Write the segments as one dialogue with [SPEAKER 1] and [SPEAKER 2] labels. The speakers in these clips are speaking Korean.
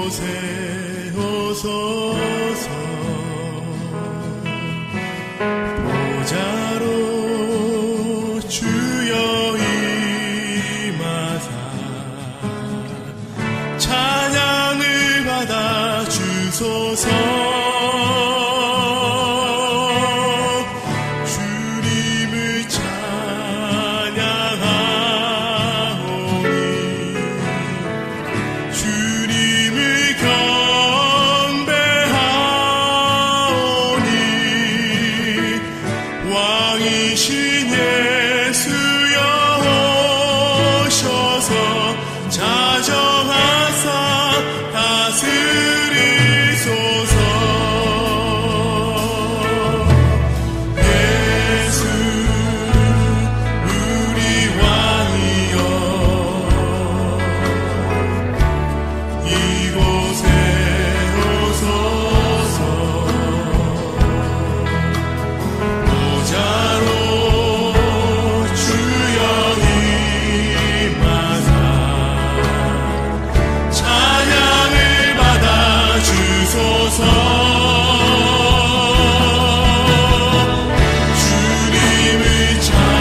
[SPEAKER 1] 이곳에 오소서. 보좌로 주여 임하사 찬양을 받아 주소서. 주님을 찬양하오니 주님을 경배하오니 왕이신 예수여 오셔서 자정하사 다스리소서. 예수 우리 왕이여 이곳에 오소서. 보좌로 주여 임하사 찬양을 받아 주소서. 주님을 찬양하오니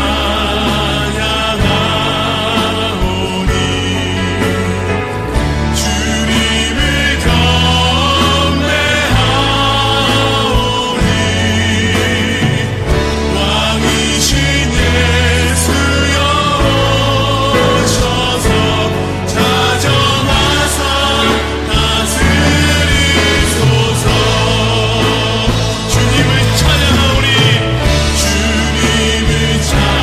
[SPEAKER 1] 주님을 경배하오니 왕이신 예수여 오셔서 자정하사 다스리소서. 주님을 찬양하오니 주님을 찬양하오니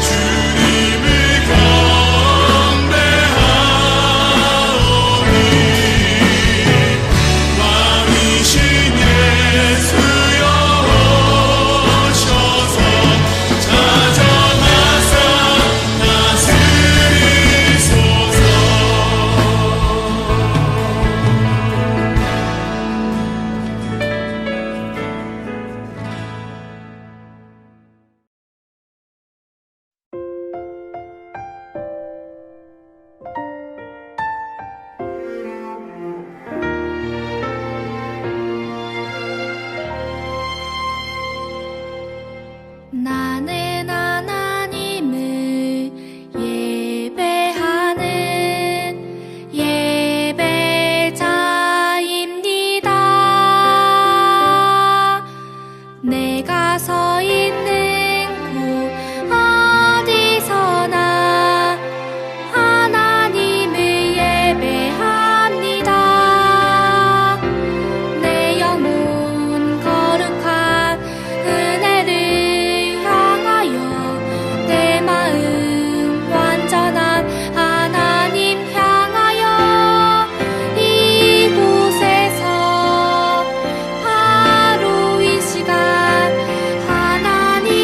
[SPEAKER 1] 주님을 경배하오니 왕이신 예수여 오셔서 자정하사 다스리소서.
[SPEAKER 2] 나는 하나님을 예배하는 예배자입니다. 내가 서 있는 곳 어디서나 하나님을 예배합니다. 내 영혼 거룩한 은혜를 향하여 내 마음 완전한 하나님 향하여 이곳에서 바로 이 시간 하나님을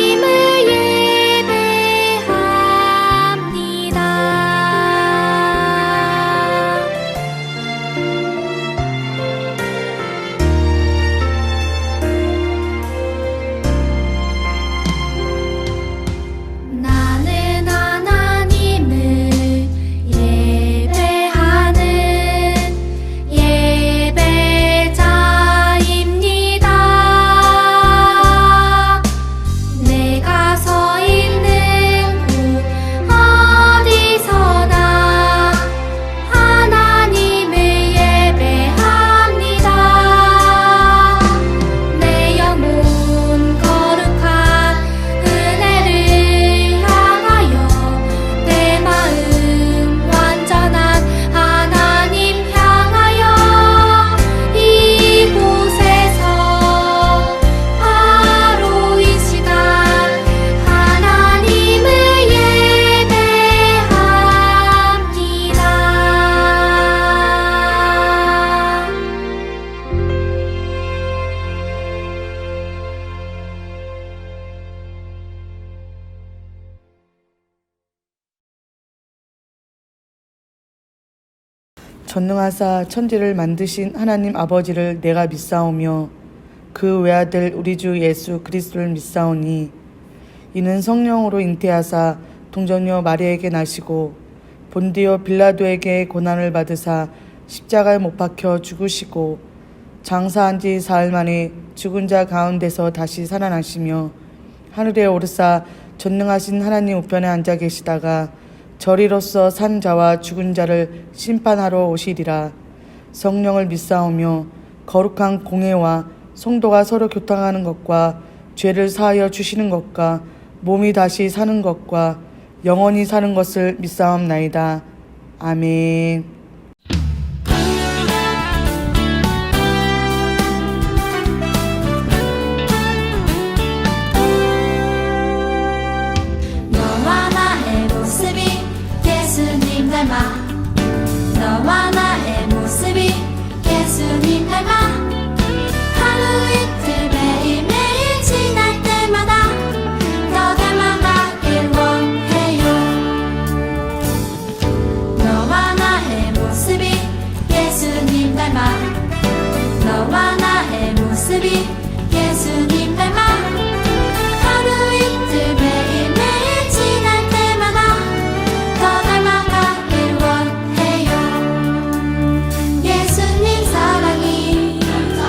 [SPEAKER 3] 전능하사 천지를 만드신 하나님 아버지를 내가 믿사오며 그 외아들 우리 주 예수 그리스도를 믿사오니 이는 성령으로 잉태하사 동정녀 마리아에게 나시고 본디오 빌라도에게 고난을 받으사 십자가에 못 박혀 죽으시고 장사한 지 사흘 만에 죽은 자 가운데서 다시 살아나시며 하늘에 오르사 전능하신 하나님 우편에 앉아 계시다가 저리로서 산 자와 죽은 자를 심판하러 오시리라. 성령을 믿사오며 거룩한 공회와 성도가 서로 교통하는 것과 죄를 사하여 주시는 것과 몸이 다시 사는 것과 영원히 사는 것을 믿사옵나이다. 아멘.
[SPEAKER 2] 너와 나의 모습이 예수님 닮아 너와 나의 모습이 예수님 닮아 하루 이틀 매일매일 지날 때마다 더 닮아가길 원해요. 너와 나의 모습이 예수님 닮아 너와 나의 모습이 예수님 닮아 하루 이틀 매일매일 지날 때마다 더 닮아가길 원해요. 예수님 사랑이 넘쳐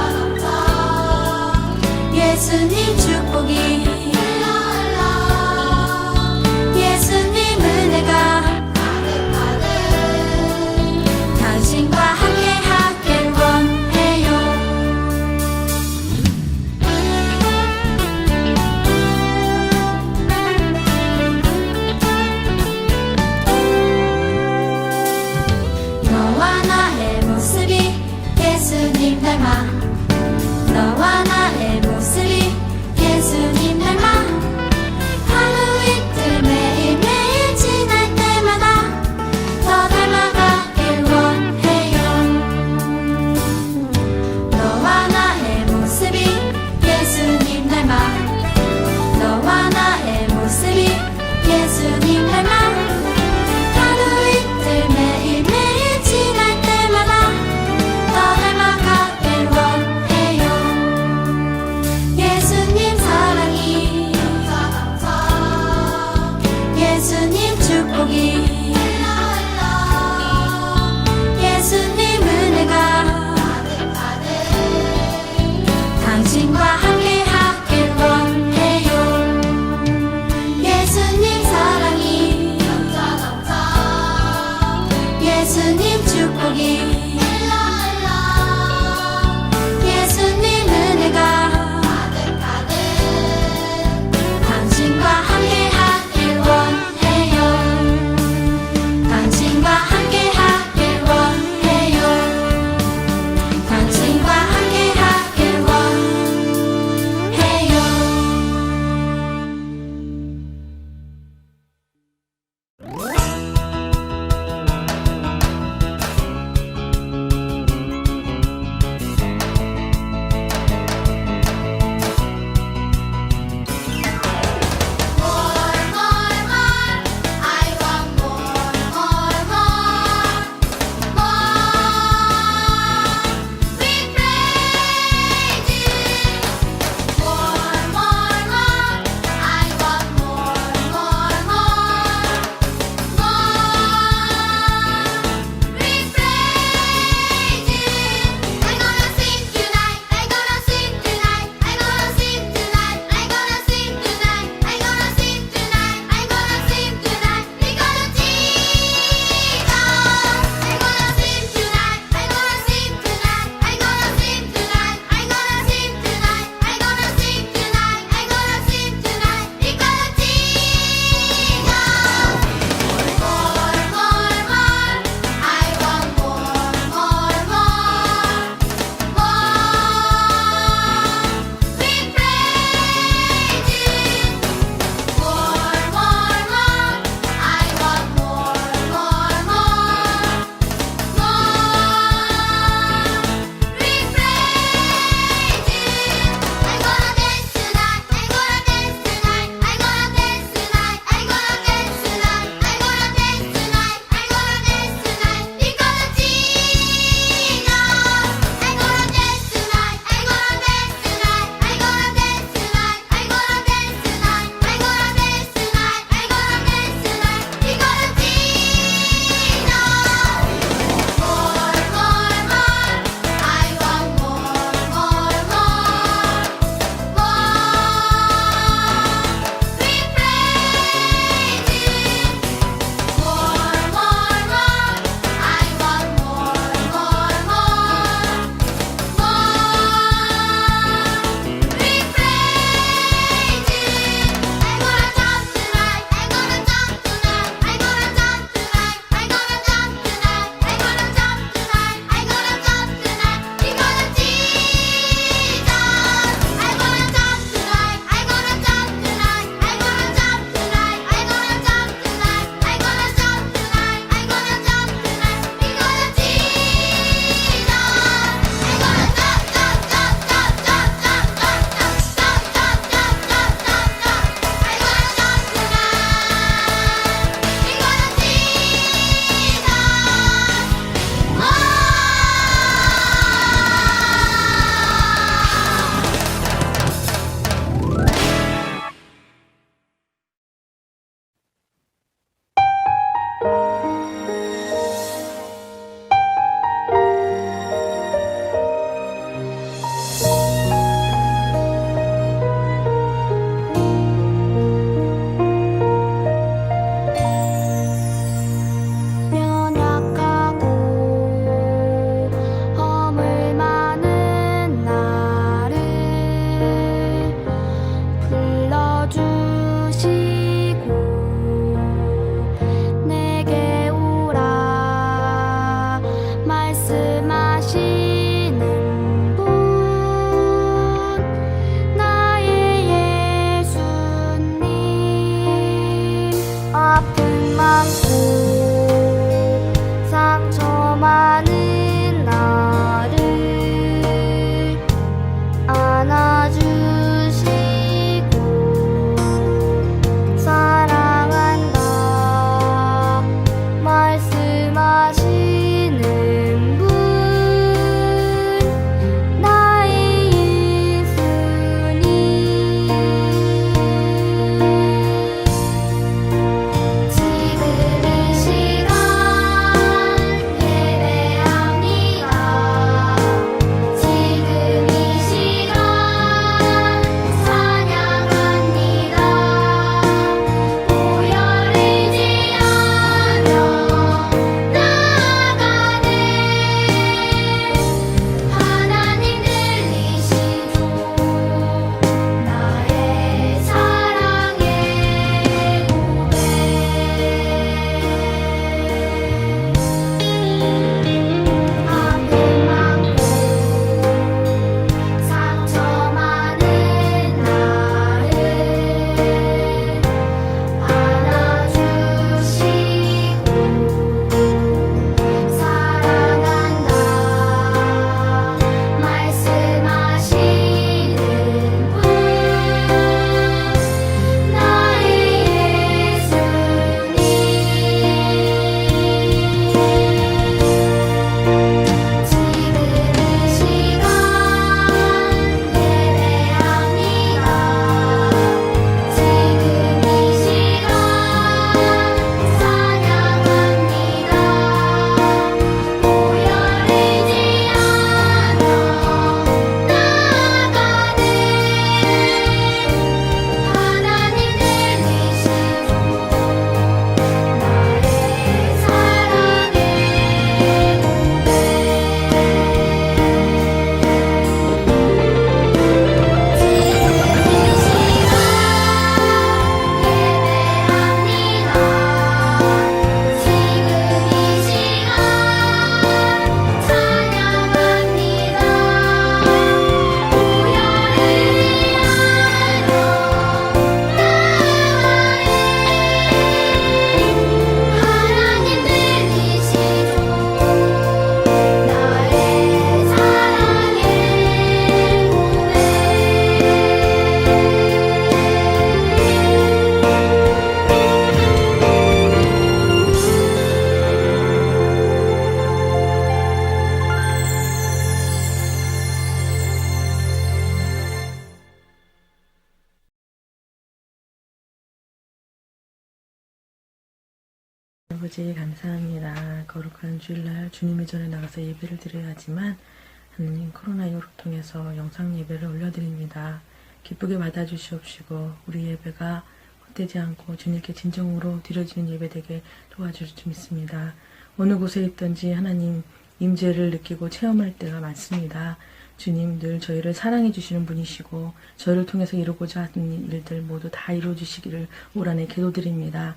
[SPEAKER 4] 아버지 감사합니다. 거룩한 주일날 주님의 전에 나가서 예배를 드려야 하지만 하나님 코로나19를 통해서 영상 예배를 올려드립니다. 기쁘게 받아주시옵시고 우리 예배가 헛되지 않고 주님께 진정으로 드려지는 예배 되게 도와주실 줄 믿습니다. 어느 곳에 있든지 하나님 임재를 느끼고 체험할 때가 많습니다. 주님 늘 저희를 사랑해 주시는 분이시고 저희를 통해서 이루고자 하는 일들 모두 다 이루어 주시기를 올 한해 기도드립니다.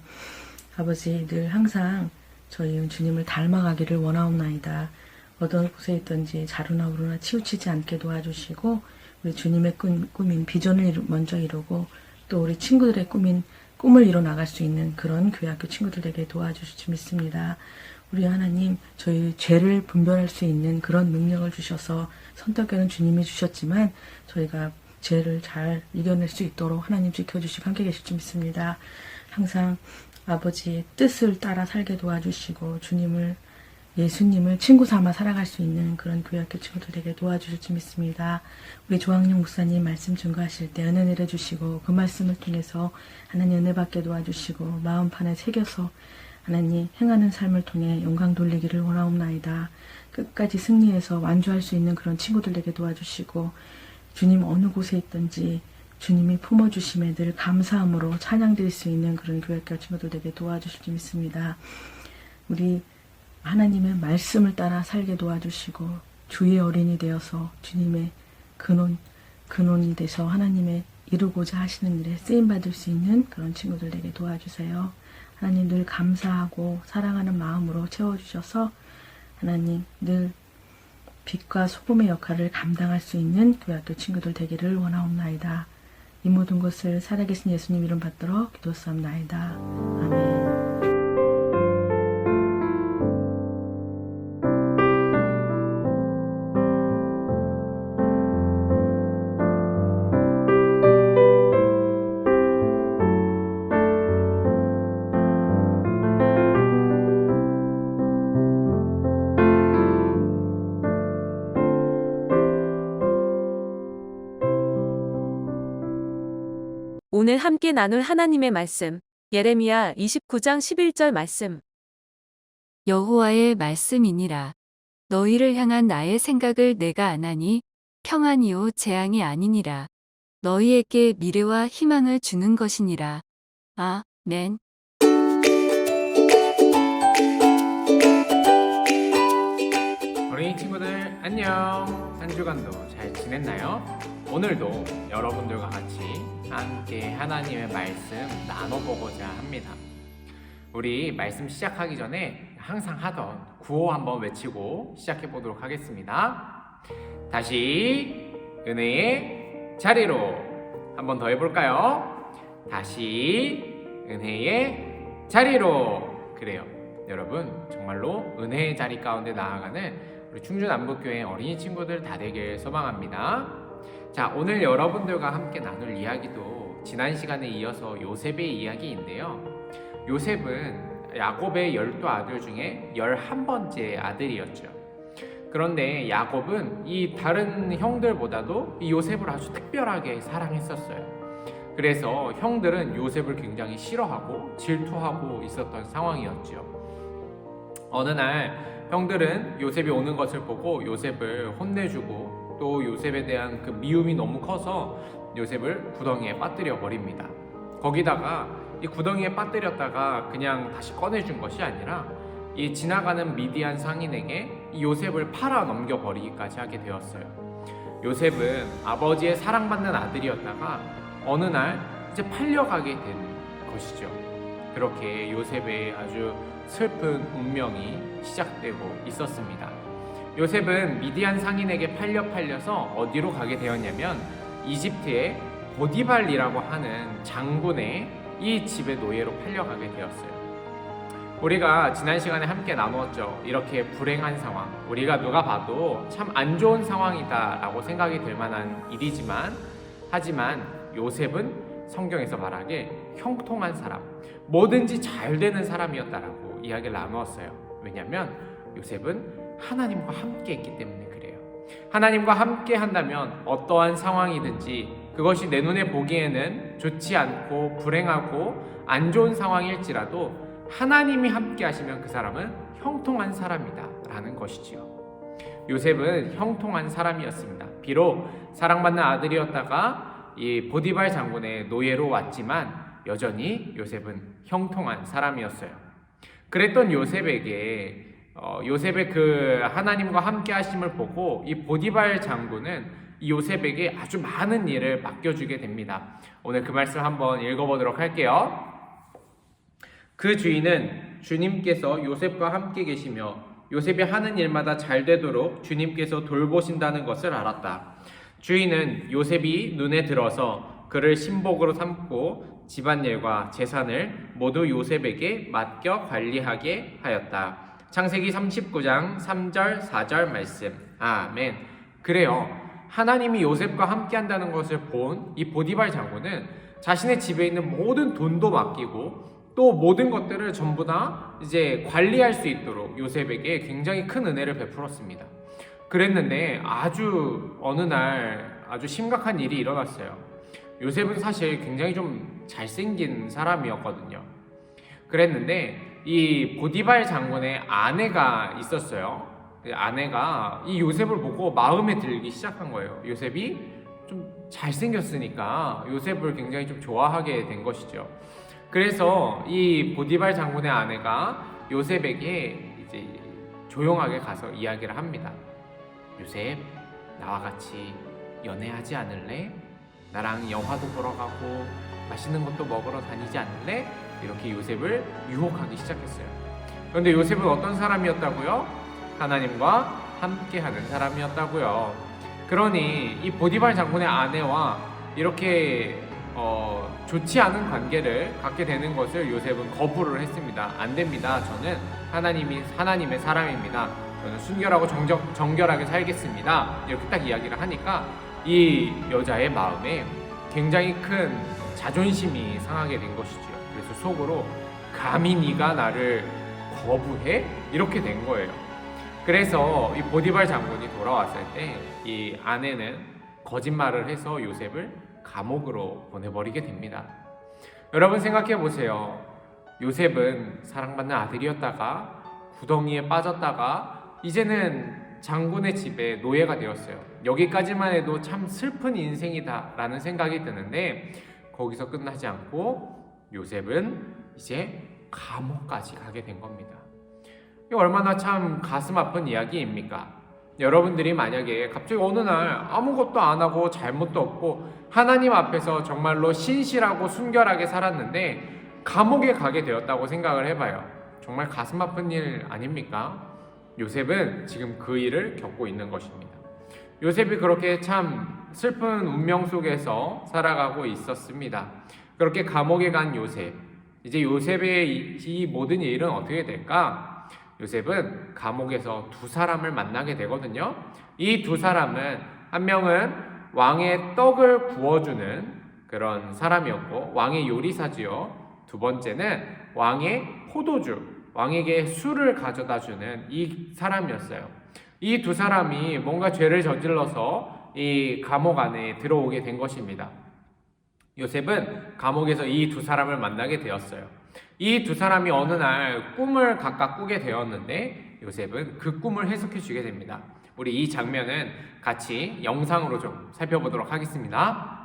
[SPEAKER 4] 아버지 늘 항상 저희 주님을 닮아가기를 원하옵나이다. 어떤 곳에 있든지 자루나 우루나 치우치지 않게 도와주시고 우리 주님의 꿈인 비전을 먼저 이루고 또 우리 친구들의 꿈을 이뤄 나갈 수 있는 그런 교회학교 친구들에게 도와주실 줄 믿습니다. 우리 하나님 저희 죄를 분별할 수 있는 그런 능력을 주셔서 선택하는 주님이 주셨지만 저희가 죄를 잘 이겨낼 수 있도록 하나님 지켜주시고 함께 계실 줄 믿습니다. 항상 아버지의 뜻을 따라 살게 도와주시고 예수님을 친구 삼아 살아갈 수 있는 그런 교회학교 친구들에게 도와주실 줄 믿습니다. 우리 조학용 목사님 말씀 증거하실 때 은혜 내려주시고 그 말씀을 통해서 하나님 은혜 받게 도와주시고 마음판에 새겨서 하나님 행하는 삶을 통해 영광 돌리기를 원하옵나이다. 끝까지 승리해서 완주할 수 있는 그런 친구들에게 도와주시고 주님 어느 곳에 있든지 주님이 품어주심에 늘 감사함으로 찬양드릴 수 있는 그런 교회학교 친구들에게 도와주실 줄 믿습니다. 우리 하나님의 말씀을 따라 살게 도와주시고 주의 어린이 되어서 주님의 근원이 되셔 하나님의 이루고자 하시는 일에 쓰임받을 수 있는 그런 친구들에게 도와주세요. 하나님 늘 감사하고 사랑하는 마음으로 채워주셔서 하나님 늘 빛과 소금의 역할을 감당할 수 있는 교회학교 친구들 되기를 원하옵나이다. 이 모든 것을 살아계신 예수님 이름 받들어 기도하옵나이다. 아멘.
[SPEAKER 5] 오늘 함께 나눌 하나님의 말씀, 예레미야 29장 11절 말씀.
[SPEAKER 6] 여호와의 말씀이니라. 너희를 향한 나의 생각을 내가 아나니 평안이요 재앙이 아니니라. 너희에게 미래와 희망을 주는 것이니라. 아멘.
[SPEAKER 7] 어린이 친구들 안녕. 한 주간도 잘 지냈나요? 오늘도 여러분들과 같이 함께 하나님의 말씀 나눠보고자 합니다. 우리 말씀 시작하기 전에 항상 하던 구호 한번 외치고 시작해 보도록 하겠습니다. 다시 은혜의 자리로 한번 더 해볼까요? 다시 은혜의 자리로. 그래요. 여러분 정말로 은혜의 자리 가운데 나아가는 우리 충주남북교회 어린이 친구들 다 되길 소망합니다. 자, 오늘 여러분들과 함께 나눌 이야기도 지난 시간에 이어서 요셉의 이야기인데요. 요셉은 야곱의 12아들 중에 11번째 아들이었죠. 그런데 야곱은 이 다른 형들보다도 이 요셉을 아주 특별하게 사랑했었어요. 그래서 형들은 요셉을 굉장히 싫어하고 질투하고 있었던 상황이었죠. 어느 날 형들은 요셉이 오는 것을 보고 요셉을 혼내주고 또 요셉에 대한 그 미움이 너무 커서 요셉을 구덩이에 빠뜨려 버립니다. 거기다가 이 구덩이에 빠뜨렸다가 그냥 다시 꺼내준 것이 아니라 이 지나가는 미디안 상인에게 이 요셉을 팔아 넘겨버리기까지 하게 되었어요. 요셉은 아버지의 사랑받는 아들이었다가 어느 날 이제 팔려가게 된 것이죠. 그렇게 요셉의 아주 슬픈 운명이 시작되고 있었습니다. 요셉은 미디안 상인에게 팔려서 어디로 가게 되었냐면 이집트의 보디발이라고 하는 장군의 이 집의 노예로 팔려가게 되었어요. 우리가 지난 시간에 함께 나누었죠. 이렇게 불행한 상황, 우리가 누가 봐도 참 안 좋은 상황이다 라고 생각이 들 만한 일이지만 하지만 요셉은 성경에서 말하기에 형통한 사람, 뭐든지 잘 되는 사람이었다라고 이야기를 나누었어요. 왜냐하면 요셉은 하나님과 함께 했기 때문에 그래요. 하나님과 함께 한다면 어떠한 상황이든지 그것이 내 눈에 보기에는 좋지 않고 불행하고 안 좋은 상황일지라도 하나님이 함께 하시면 그 사람은 형통한 사람이다 라는 것이지요. 요셉은 형통한 사람이었습니다. 비록 사랑받는 아들이었다가 이 보디발 장군의 노예로 왔지만 여전히 요셉은 형통한 사람이었어요. 그랬던 요셉에게 요셉의 그 하나님과 함께 하심을 보고 이 보디발 장군은 이 요셉에게 아주 많은 일을 맡겨주게 됩니다. 오늘 그 말씀 한번 읽어보도록 할게요. 그 주인은 주님께서 요셉과 함께 계시며 요셉이 하는 일마다 잘 되도록 주님께서 돌보신다는 것을 알았다. 주인은 요셉이 눈에 들어서 그를 신복으로 삼고 집안일과 재산을 모두 요셉에게 맡겨 관리하게 하였다. 창세기 39장 3절 4절 말씀. 아멘. 그래요. 하나님이 요셉과 함께 한다는 것을 본 이 보디발 장군은 자신의 집에 있는 모든 돈도 맡기고 또 모든 것들을 전부 다 이제 관리할 수 있도록 요셉에게 굉장히 큰 은혜를 베풀었습니다. 그랬는데 아주 어느 날 아주 심각한 일이 일어났어요. 요셉은 사실 굉장히 좀 잘생긴 사람이었거든요. 그랬는데 이 보디발 장군의 아내가 있었어요. 아내가 이 요셉을 보고 마음에 들기 시작한 거예요. 요셉이 좀 잘생겼으니까 요셉을 굉장히 좀 좋아하게 된 것이죠. 그래서 이 보디발 장군의 아내가 요셉에게 이제 조용하게 가서 이야기를 합니다. 요셉, 나와 같이 연애하지 않을래? 나랑 영화도 보러 가고 맛있는 것도 먹으러 다니지 않을래? 이렇게 요셉을 유혹하기 시작했어요. 그런데 요셉은 어떤 사람이었다고요? 하나님과 함께하는 사람이었다고요. 그러니 이 보디발 장군의 아내와 이렇게 좋지 않은 관계를 갖게 되는 것을 요셉은 거부를 했습니다. 안 됩니다. 저는 하나님의 사람입니다. 저는 순결하고 정결하게 살겠습니다. 이렇게 딱 이야기를 하니까 이 여자의 마음에 굉장히 큰 자존심이 상하게 된 것이죠. 그래서 속으로 감히 네가 나를 거부해? 이렇게 된 거예요. 그래서 이 보디발 장군이 돌아왔을 때 이 아내는 거짓말을 해서 요셉을 감옥으로 보내버리게 됩니다. 여러분 생각해 보세요. 요셉은 사랑받는 아들이었다가 구덩이에 빠졌다가 이제는 장군의 집에 노예가 되었어요. 여기까지만 해도 참 슬픈 인생이다 라는 생각이 드는데 거기서 끝나지 않고 요셉은 이제 감옥까지 가게 된 겁니다. 이게 얼마나 참 가슴 아픈 이야기입니까? 여러분들이 만약에 갑자기 어느 날 아무것도 안 하고 잘못도 없고 하나님 앞에서 정말로 신실하고 순결하게 살았는데 감옥에 가게 되었다고 생각을 해봐요. 정말 가슴 아픈 일 아닙니까? 요셉은 지금 그 일을 겪고 있는 것입니다. 요셉이 그렇게 참 슬픈 운명 속에서 살아가고 있었습니다. 그렇게 감옥에 간 요셉, 이제 요셉의 이 모든 일은 어떻게 될까? 요셉은 감옥에서 두 사람을 만나게 되거든요. 이 두 사람은 한 명은 왕의 떡을 구워주는 그런 사람이었고 왕의 요리사지요. 두 번째는 왕의 포도주, 왕에게 술을 가져다주는 이 사람이었어요. 이 두 사람이 뭔가 죄를 저질러서 이 감옥 안에 들어오게 된 것입니다. 요셉은 감옥에서 이 두 사람을 만나게 되었어요. 이 두 사람이 어느 날 꿈을 각각 꾸게 되었는데 요셉은 그 꿈을 해석해 주게 됩니다. 우리 이 장면은 같이 영상으로 좀 살펴보도록 하겠습니다.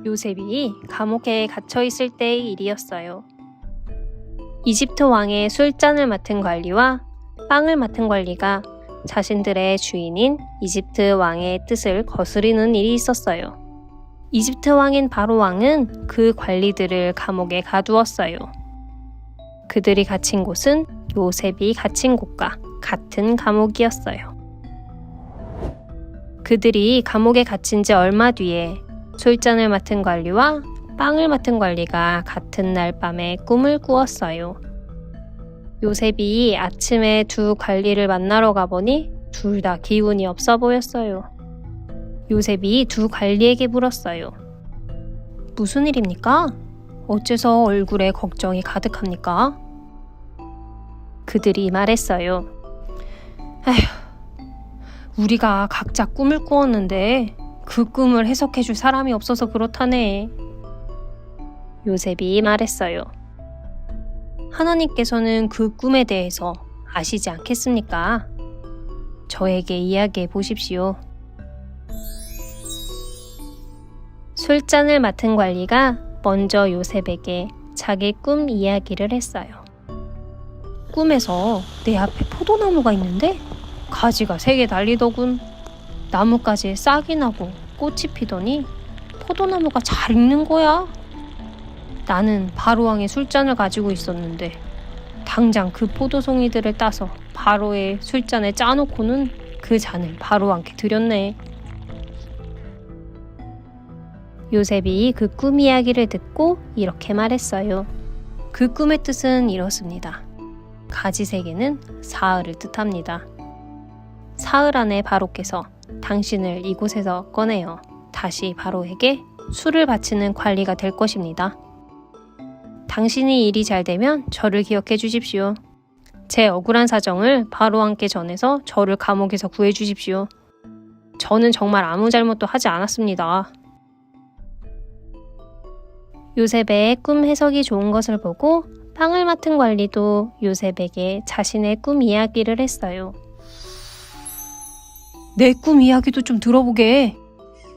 [SPEAKER 8] 요셉이 감옥에 갇혀 있을 때의 일이었어요. 이집트 왕의 술잔을 맡은 관리와 빵을 맡은 관리가 자신들의 주인인 이집트 왕의 뜻을 거스르는 일이 있었어요. 이집트 왕인 바로 왕은 그 관리들을 감옥에 가두었어요. 그들이 갇힌 곳은 요셉이 갇힌 곳과 같은 감옥이었어요. 그들이 감옥에 갇힌 지 얼마 뒤에 술잔을 맡은 관리와 빵을 맡은 관리가 같은 날 밤에 꿈을 꾸었어요. 요셉이 아침에 두 관리를 만나러 가보니 둘 다 기운이 없어 보였어요. 요셉이 두 관리에게 물었어요. 무슨 일입니까? 어째서 얼굴에 걱정이 가득합니까? 그들이 말했어요. 우리가 각자 꿈을 꾸었는데 그 꿈을 해석해줄 사람이 없어서 그렇다네. 요셉이 말했어요. 하나님께서는 그 꿈에 대해서 아시지 않겠습니까? 저에게 이야기해 보십시오. 술잔을 맡은 관리가 먼저 요셉에게 자기 꿈 이야기를 했어요. 꿈에서 내 앞에 포도나무가 있는데 가지가 3개 달리더군. 나뭇가지에 싹이 나고 꽃이 피더니 포도나무가 잘 익는 거야. 나는 바로왕의 술잔을 가지고 있었는데 당장 그 포도송이들을 따서 바로의 술잔에 짜놓고는 그 잔을 바로왕께 드렸네. 요셉이 그 꿈 이야기를 듣고 이렇게 말했어요. 그 꿈의 뜻은 이렇습니다. 가지 3개는 사흘을 뜻합니다. 사흘 안에 바로께서 당신을 이곳에서 꺼내어 다시 바로에게 술을 바치는 관리가 될 것입니다. 당신이 일이 잘 되면 저를 기억해 주십시오. 제 억울한 사정을 바로왕께 전해서 저를 감옥에서 구해 주십시오. 저는 정말 아무 잘못도 하지 않았습니다. 요셉의 꿈 해석이 좋은 것을 보고 빵을 맡은 관리도 요셉에게 자신의 꿈 이야기를 했어요. 내 꿈 이야기도 좀 들어보게.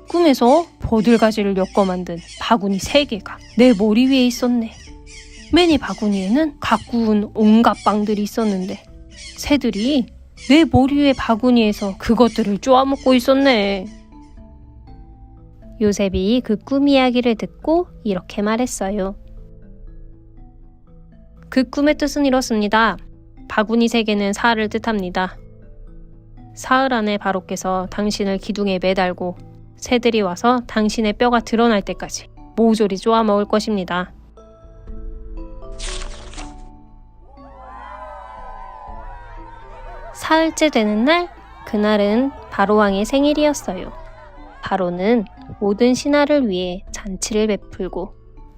[SPEAKER 8] 꿈에서 버들가지를 엮어 만든 바구니 3개가 내 머리 위에 있었네. 맨 이 바구니에는 각 구운 온갖 빵들이 있었는데 새들이 내 머리 위에 바구니에서 그것들을 쪼아먹고 있었네. 요셉이 그 꿈 이야기를 듣고 이렇게 말했어요. 그 꿈의 뜻은 이렇습니다. 바구니 3개는 사흘을 뜻합니다. 사흘 안에 바로께서 당신을 기둥에 매달고 새들이 와서 당신의 뼈가 드러날 때까지 모조리 쪼아먹을 것입니다. 사흘째 되는 날, 그날은 바로왕의 생일이었어요. 바로는 모든 신하를 위해 잔치를 베풀고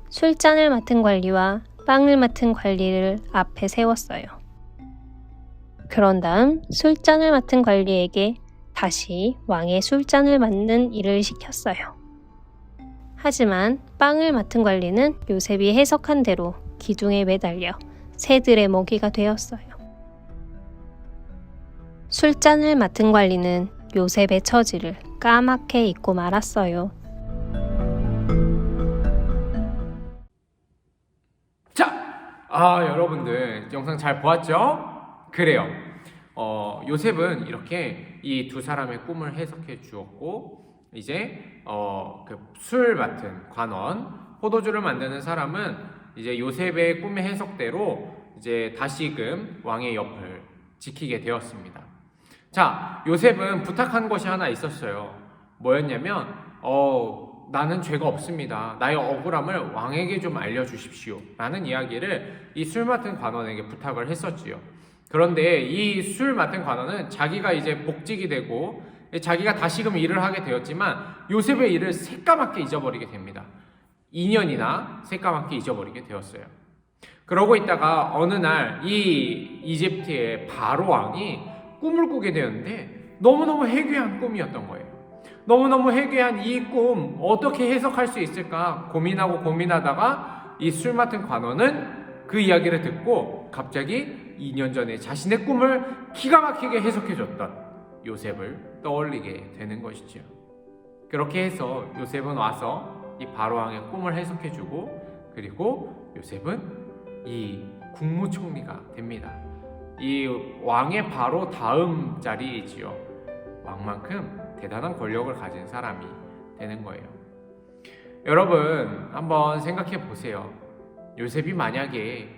[SPEAKER 8] 술잔을 맡은 관리와 빵을 맡은 관리를 앞에 세웠어요. 그런 다음 술잔을 맡은 관리에게 다시 왕의 술잔을 맡는 일을 시켰어요. 하지만 빵을 맡은 관리는 요셉이 해석한 대로 기둥에 매달려 새들의 먹이가 되었어요. 술잔을 맡은 관리는 요셉의 처지를 까맣게 잊고 말았어요.
[SPEAKER 7] 자, 여러분들 영상 잘 보았죠? 그래요. 요셉은 이렇게 이 2사람의 꿈을 해석해 주었고, 이제 그 술 맡은 관원, 포도주를 만드는 사람은 이제 요셉의 꿈의 해석대로 이제 다시금 왕의 옆을 지키게 되었습니다. 자, 요셉은 부탁한 것이 하나 있었어요. 뭐였냐면, 나는 죄가 없습니다. 나의 억울함을 왕에게 좀 알려주십시오. 라는 이야기를 이 술 맡은 관원에게 부탁을 했었지요. 그런데 이 술 맡은 관원은 자기가 이제 복직이 되고 자기가 다시금 일을 하게 되었지만 요셉의 일을 새까맣게 잊어버리게 됩니다. 2년이나 새까맣게 잊어버리게 되었어요. 그러고 있다가 어느 날 이 이집트의 바로 왕이 꿈을 꾸게 되었는데 너무너무 해괴한 꿈이었던 거예요. 너무너무 해괴한 이 꿈 어떻게 해석할 수 있을까 고민하다가 이 술 맡은 관원은 그 이야기를 듣고 갑자기 2년 전에 자신의 꿈을 기가 막히게 해석해줬던 요셉을 떠올리게 되는 것이죠. 그렇게 해서 요셉은 와서 이 바로왕의 꿈을 해석해주고, 그리고 요셉은 이 국무총리가 됩니다. 이 왕의 바로 다음 자리이지요. 왕만큼 대단한 권력을 가진 사람이 되는 거예요. 여러분 한번 생각해 보세요. 요셉이 만약에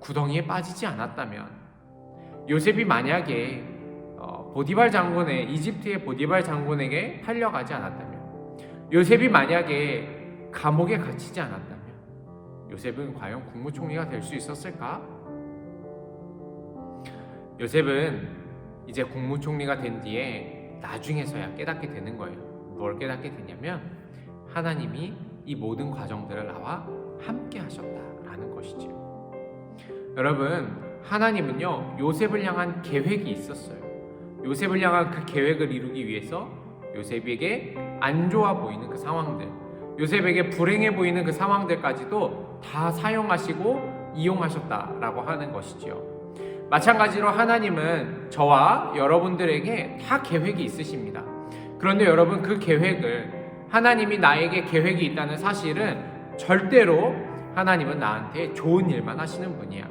[SPEAKER 7] 구덩이에 빠지지 않았다면, 요셉이 만약에 보디발 장군의 이집트의 보디발 장군에게 팔려가지 않았다면, 요셉이 만약에 감옥에 갇히지 않았다면 요셉은 과연 국무총리가 될 수 있었을까? 요셉은 이제 국무총리가 된 뒤에 나중에서야 깨닫게 되는 거예요. 뭘 깨닫게 되냐면 하나님이 이 모든 과정들을 나와 함께 하셨다라는 것이죠. 여러분, 하나님은요 요셉을 향한 계획이 있었어요. 요셉을 향한 그 계획을 이루기 위해서 요셉에게 안 좋아 보이는 그 상황들, 요셉에게 불행해 보이는 그 상황들까지도 다 사용하시고 이용하셨다라고 하는 것이지요. 마찬가지로 하나님은 저와 여러분들에게 다 계획이 있으십니다. 그런데 여러분, 그 계획을, 하나님이 나에게 계획이 있다는 사실은 절대로 하나님은 나한테 좋은 일만 하시는 분이야.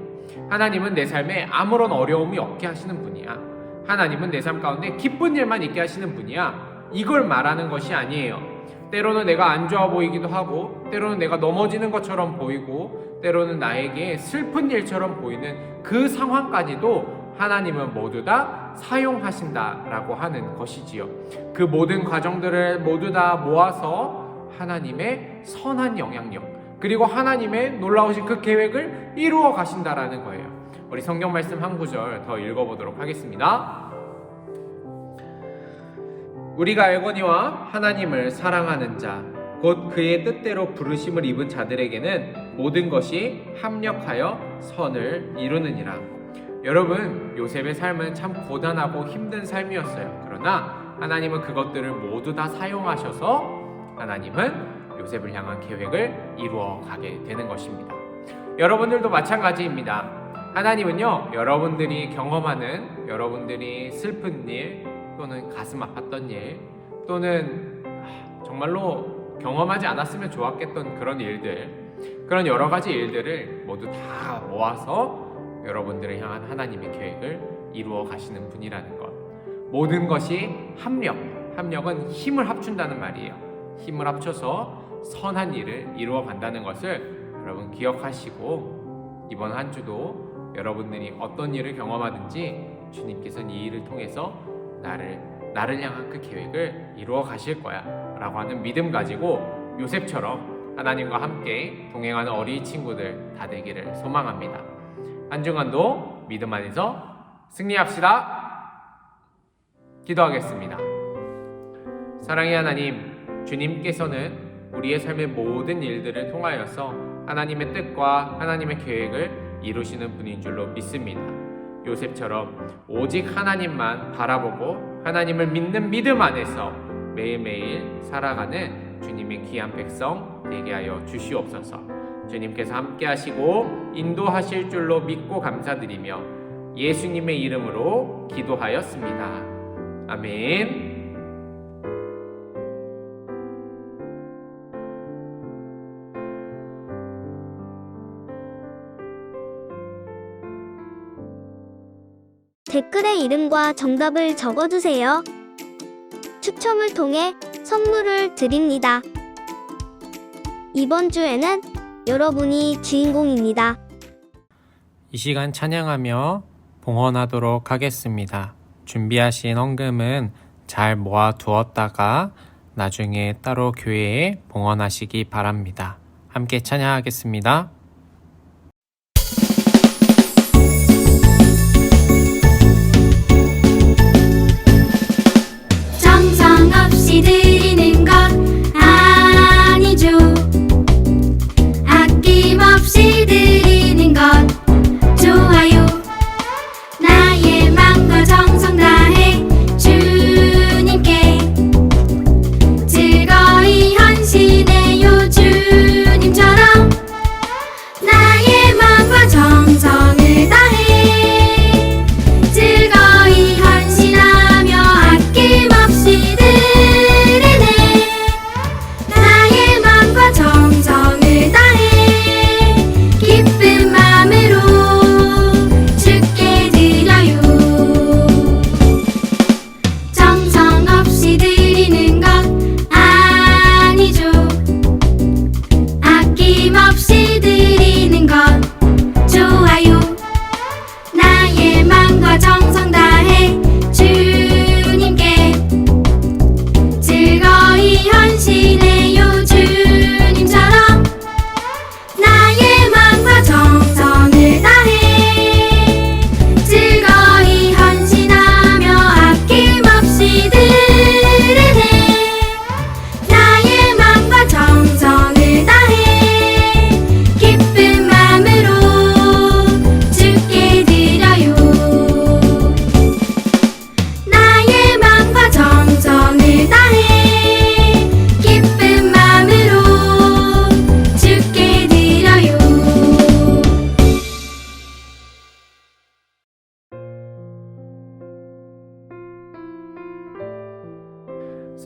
[SPEAKER 7] 하나님은 내 삶에 아무런 어려움이 없게 하시는 분이야. 하나님은 내 삶 가운데 기쁜 일만 있게 하시는 분이야. 이걸 말하는 것이 아니에요. 때로는 내가 안 좋아 보이기도 하고, 때로는 내가 넘어지는 것처럼 보이고, 때로는 나에게 슬픈 일처럼 보이는 그 상황까지도 하나님은 모두 다 사용하신다라고 하는 것이지요. 그 모든 과정들을 모두 다 모아서 하나님의 선한 영향력, 그리고 하나님의 놀라우신 그 계획을 이루어 가신다라는 거예요. 우리 성경 말씀 한 구절 더 읽어보도록 하겠습니다. 우리가 알거니와 하나님을 사랑하는 자, 곧 그의 뜻대로 부르심을 입은 자들에게는 모든 것이 합력하여 선을 이루느니라. 여러분, 요셉의 삶은 참 고단하고 힘든 삶이었어요. 그러나 하나님은 그것들을 모두 다 사용하셔서 하나님은 요셉을 향한 계획을 이루어 가게 되는 것입니다. 여러분들도 마찬가지입니다. 하나님은요, 여러분들이 경험하는, 여러분들이 슬픈 일, 또는 가슴 아팠던 일, 또는 정말로 경험하지 않았으면 좋았겠던 그런 일들, 그런 여러 가지 일들을 모두 다 모아서 여러분들을 향한 하나님의 계획을 이루어 가시는 분이라는 것. 모든 것이 합력은 힘을 합춘다는 말이에요. 힘을 합쳐서 선한 일을 이루어 간다는 것을 여러분 기억하시고, 이번 한 주도 여러분들이 어떤 일을 경험하든지 주님께서는 이 일을 통해서 나를 향한 그 계획을 이루어 가실 거야 라고 하는 믿음 가지고 요셉처럼 하나님과 함께 동행하는 어린이 친구들 다 되기를 소망합니다. 한 주간도 믿음 안에서 승리합시다. 기도하겠습니다. 사랑의 하나님, 주님께서는 우리의 삶의 모든 일들을 통하여서 하나님의 뜻과 하나님의 계획을 이루시는 분인 줄로 믿습니다. 요셉처럼 오직 하나님만 바라보고 하나님을 믿는 믿음 안에서 매일매일 살아가는 주님의 귀한 백성 되게 하여 주시옵소서. 주님께서 함께 하시고 인도하실 줄로 믿고 감사드리며 예수님의 이름으로 기도하였습니다. 아멘.
[SPEAKER 9] 댓글에 이름과 정답을 적어주세요. 추첨을 통해 선물을 드립니다. 이번 주에는 여러분이 주인공입니다.
[SPEAKER 7] 이 시간 찬양하며 봉헌하도록 하겠습니다. 준비하신 헌금은 잘 모아두었다가 나중에 따로 교회에 봉헌하시기 바랍니다. 함께 찬양하겠습니다.
[SPEAKER 2] 정성 없이 드리는 것 아니죠. 아낌없이 드리는 것 좋아요. 나의 맘과 정성 다해 주님께 즐거이 헌신해요. 주님처럼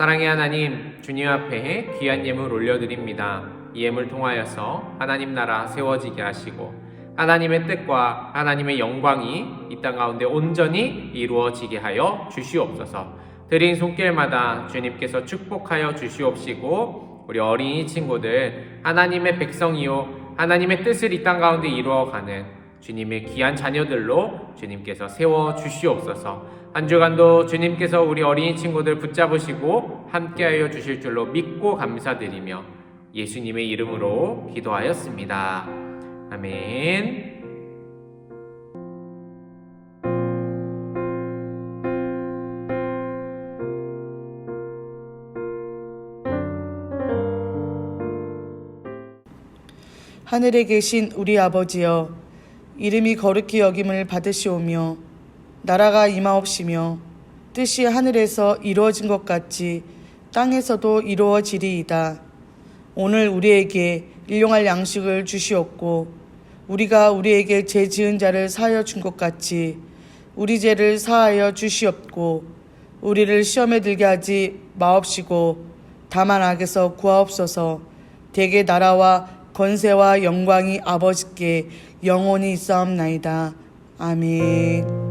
[SPEAKER 7] 사랑의 하나님, 주님 앞에 귀한 예물 올려드립니다. 이 예물 통하여서 하나님 나라 세워지게 하시고 하나님의 뜻과 하나님의 영광이 이 땅 가운데 온전히 이루어지게 하여 주시옵소서. 드린 손길마다 주님께서 축복하여 주시옵시고 우리 어린이 친구들 하나님의 백성이요 하나님의 뜻을 이 땅 가운데 이루어가는 주님의 귀한 자녀들로 주님께서 세워 주시옵소서. 한 주간도 주님께서 우리 어린이 친구들 붙잡으시고 함께하여 주실 줄로 믿고 감사드리며 예수님의 이름으로 기도하였습니다. 아멘.
[SPEAKER 3] 하늘에 계신 우리 아버지여, 이름이 거룩히 여김을 받으시오며 나라가 임하옵시며 뜻이 하늘에서 이루어진 것 같이 땅에서도 이루어지리이다. 오늘 우리에게 일용할 양식을 주시옵고 우리가 우리에게 죄 지은 자를 사하여 준 것 같이 우리 죄를 사하여 주시옵고 우리를 시험에 들게 하지 마옵시고 다만 악에서 구하옵소서. 대개 나라와 권세와 영광이 아버지께 영원히 있사옵나이다. 아멘.